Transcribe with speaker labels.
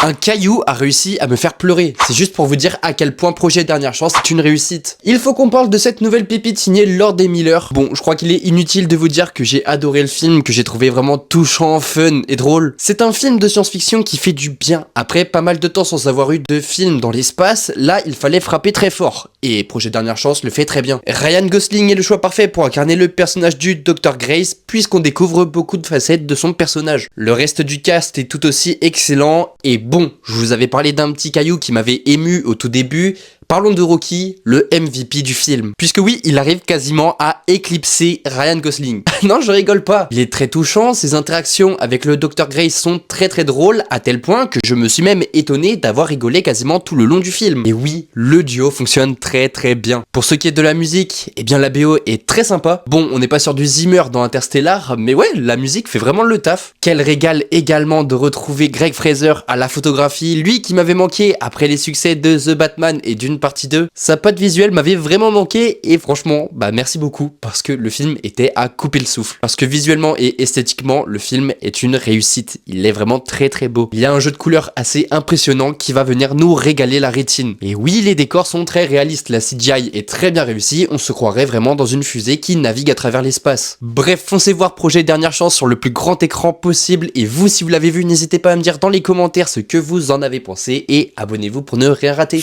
Speaker 1: Un caillou a réussi à me faire pleurer. C'est juste pour vous dire à quel point Projet Dernière Chance est une réussite. Il faut qu'on parle de cette nouvelle pépite signée Lord et Miller. Bon, je crois qu'il est inutile de vous dire que j'ai adoré le film, que j'ai trouvé vraiment touchant, fun et drôle. C'est un film de science-fiction qui fait du bien. Après pas mal de temps sans avoir eu de film dans l'espace, là il fallait frapper très fort. Et Projet Dernière Chance le fait très bien. Ryan Gosling est le choix parfait pour incarner le personnage du Dr Grace, puisqu'on découvre beaucoup de facettes de son personnage. Le reste du cast est tout aussi excellent, et bon, je vous avais parlé d'un petit caillou qui m'avait ému au tout début. Parlons de Rocky, le MVP du film. Puisque oui, il arrive quasiment à éclipser Ryan Gosling. Non, je rigole pas. Il est très touchant, ses interactions avec le Dr Grace sont très drôles, à tel point que je me suis même étonné d'avoir rigolé quasiment tout le long du film. Et oui, le duo fonctionne très bien. Pour ce qui est de la musique, eh bien la BO est très sympa. Bon, on n'est pas sur du Zimmer dans Interstellar, mais ouais, la musique fait vraiment le taf. Quel régal également de retrouver Greg Fraser à la photographie, lui qui m'avait manqué après les succès de The Batman et d'une partie 2. Sa patte visuelle m'avait vraiment manqué et franchement, bah merci beaucoup parce que le film était à couper le souffle. Parce que visuellement et esthétiquement, le film est une réussite. Il est vraiment très beau. Il y a un jeu de couleurs assez impressionnant qui va venir nous régaler la rétine. Et oui, les décors sont très réalistes, la CGI est très bien réussie, on se croirait vraiment dans une fusée qui navigue à travers l'espace. Bref, foncez voir Projet Dernière Chance sur le plus grand écran possible et vous, si vous l'avez vu, n'hésitez pas à me dire dans les commentaires ce que vous en avez pensé et abonnez-vous pour ne rien rater.